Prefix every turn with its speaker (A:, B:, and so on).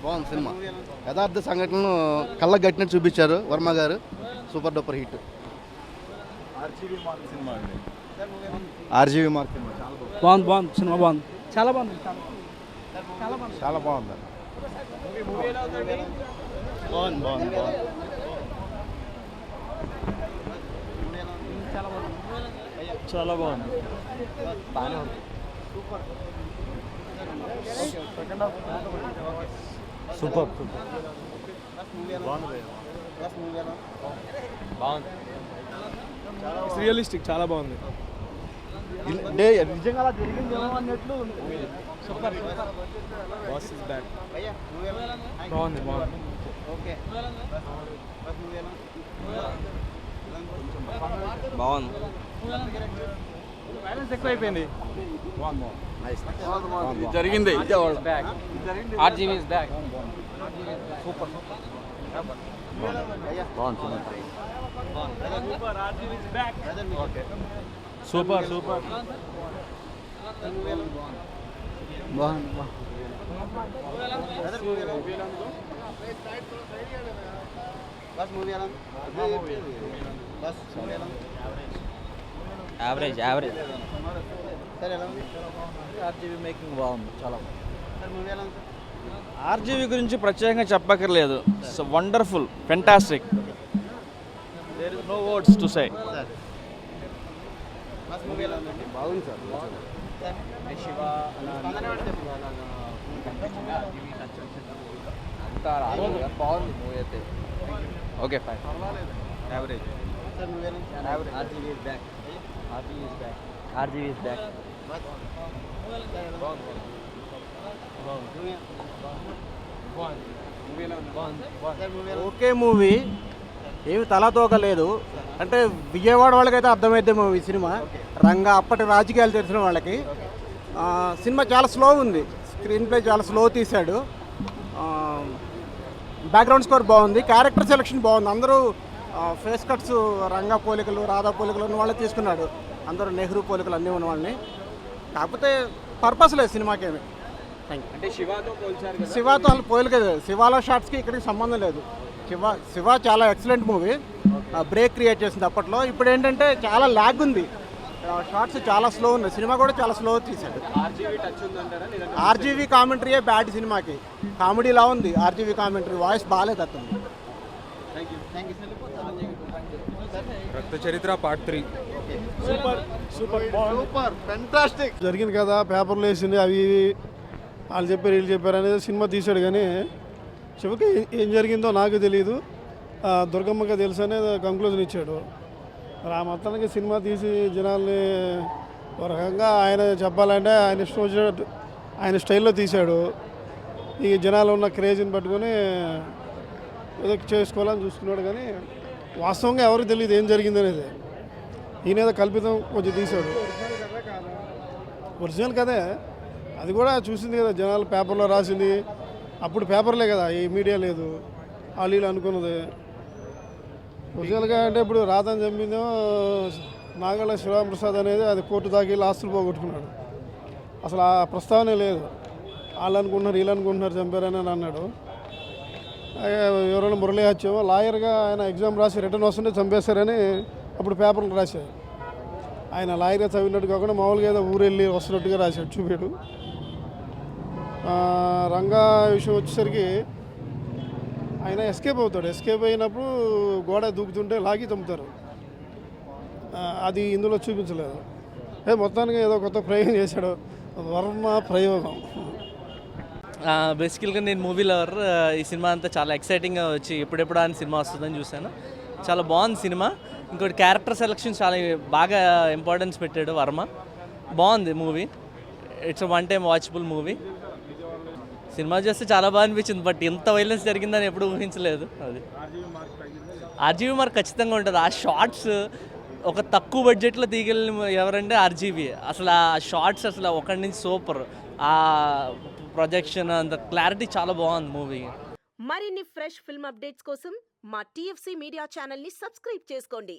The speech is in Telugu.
A: బాగుంది సినిమా. యథార్థ సంఘటనలు కళ్ళకు కట్టినట్టు చూపించారు వర్మ గారు. Super duper hit. RGV mark cinema
B: బాగుంది. బాగుంది సినిమా. బాగుంది. చాలా బాగుంది.
A: చాలా బాగుంది. బాగుంది బాగుంది బాగుంది.
B: చాలా బాగుంది.
A: బాగానే ఉంది. సూపర్.
B: బాగుంది. రియలిస్టిక్. చాలా బాగుంది.
A: నిజంగా అలా జరిగిందేమో అన్నట్లు.
B: సూపర్. Boss is back. బాగుంది. బాగుంది. బాగుంది. బ్యాలెన్స్ ఎక్కువైపోయింది.
A: జరిగింది.
B: RGV is back.
A: Super.
B: Super. Super.
C: Average. RGV making బాగుంది. చాలా ఆర్జీవి గురించి ప్రత్యేకంగా చెప్పక్కర్లేదు. So wonderful, fantastic. There is no words to say.
A: బాగుంది సార్.
C: బాగుంది మూవీ అయితే. Okay fine. Average. RGV is back.
D: Okay movie. ఏమి తలతోకలేదు. అంటే విజయవాడ వాళ్ళకైతే అర్థమైద్దేమో ఈ సినిమా. రంగా అప్పటి రాజకీయాలు తెలిసిన వాళ్ళకి. సినిమా చాలా స్లో ఉంది. స్క్రీన్ ప్లే చాలా స్లో తీశాడు. బ్యాక్గ్రౌండ్ స్కోర్ బాగుంది. క్యారెక్టర్ సెలెక్షన్ బాగుంది. అందరూ ఫేస్ కట్స్ రంగా పోలికలు, రాధా పోలికలు ఉన్న వాళ్ళే తీసుకున్నాడు. అందరూ నెహ్రూ పోలికలు అన్నీ ఉన్న వాళ్ళని. కాకపోతే పర్పస్ లేదు సినిమాకేమి.
B: అంటే శివాతో పోల్చారు.
D: శివాతో వాళ్ళు పోలికలేదు. శివాలో షార్ట్స్కి ఇక్కడికి సంబంధం లేదు. శివ చాలా ఎక్సలెంట్ మూవీ. బ్రేక్ క్రియేట్ చేసింది అప్పట్లో. ఇప్పుడు ఏంటంటే చాలా ల్యాగ్ ఉంది. షార్ట్స్ చాలా స్లో ఉన్నాయి. సినిమా కూడా చాలా స్లో తీశాడు. ఆర్జీవి కామెంటరీయే బ్యాడ్ సినిమాకి. కామెడీలా ఉంది ఆర్జీవి కామెంటరీ. వాయిస్ బాగాలేదు అతను.
B: రక్త చరిత్ర పార్ట్ 3.
A: Super fantastic.
E: జరిగింది కదా, పేపర్లు వేసింది అవి వాళ్ళు చెప్పారు వీళ్ళు చెప్పారు అనేది సినిమా తీశాడు. కానీ శివకి ఏం జరిగిందో నాకు తెలియదు. దుర్గమ్మకి తెలుసు అనేది కంక్లూజన్ ఇచ్చాడు. ఆ మొత్తానికి సినిమా తీసి జనాల్ని ఒక రకంగా ఆయన చెప్పాలంటే ఆయన ఇష్టం వచ్చినట్టు ఆయన స్టైల్లో తీశాడు. ఈ జనాలు ఉన్న క్రేజ్ని పట్టుకొని ఏదో చేసుకోవాలని చూసుకున్నాడు. కానీ వాస్తవంగా ఎవరికి తెలియదు ఏం జరిగింది అనేది. ఈయన కల్పితం కొంచెం తీశాడు. ఒరిజినల్ కదే. అది కూడా చూసింది కదా జనాలు, పేపర్లో రాసింది. అప్పుడు పేపర్లే కదా, ఈ మీడియా లేదు. వాళ్ళు అనుకున్నది ఒరిజినల్గా. అంటే ఇప్పుడు రాధని చంపిందేమో నాగళ్ళ శివరామప్రసాద్ అనేది, అది కోర్టు దాకి ఆస్తులు పోగొట్టుకున్నాడు. అసలు ఆ ప్రస్తావనే లేదు. వాళ్ళు అనుకుంటున్నారు వీళ్ళు అనుకుంటున్నారు చంపారని అన్నాడు. ఎవరైనా మురళీ హత్యేమో లాయర్గా ఆయన ఎగ్జామ్ రాసి రిటర్న్ వస్తుంటే చంపేశారని అప్పుడు పేపర్లు రాశారు. ఆయన లాయర్గా చదివినట్టు కాకుండా మామూలుగా ఏదో ఊరెళ్ళి వస్తున్నట్టుగా రాశాడు, చూపాడు. రంగా విషయం వచ్చేసరికి ఆయన ఎస్కేప్ అవుతాడు. ఎస్కేప్ అయినప్పుడు గోడ దూకుతుంటే లాగి చంపుతారు. అది ఇందులో చూపించలేదు. మొత్తానికి ఏదో కొత్త ప్రయోగం చేశాడు వర్మ ప్రయోగం.
C: బేసికల్గా నేను మూవీ లవర్. ఈ సినిమా అంతా చాలా ఎక్సైటింగ్గా వచ్చి ఎప్పుడెప్పుడు అని సినిమా వస్తుందని చూశాను. చాలా బాగుంది సినిమా. ఇంకోటి క్యారెక్టర్ సెలెక్షన్ చాలా బాగా ఇంపార్టెన్స్ పెట్టాడు వర్మ. బాగుంది movie. It's one time watchable movie. Cinema చూస్తే చాలా బాగా అనిపించింది. బట్ ఇంత వైలెన్స్ జరిగిందని ఎప్పుడు ఊహించలేదు. అది ఆర్జీవి మార్క్ ఖచ్చితంగా ఉంటుంది. ఆ షార్ట్స్ ఒక తక్కువ బడ్జెట్లో తీయగలిగిన ఎవరంటే ఆర్జీవి. అసలు ఆ షార్ట్స్ అసలు ఒకటి నుంచి సూపర్. ఆ ప్రొజెక్షన్ అంత క్లారిటీ చాలా బాగుంది మూవీ.
F: మరిన్ని ఫ్రెష్ ఫిల్మ్ అప్డేట్స్ కోసం మా TFC మీడియా ఛానల్ని సబ్స్క్రైబ్ చేసుకోండి.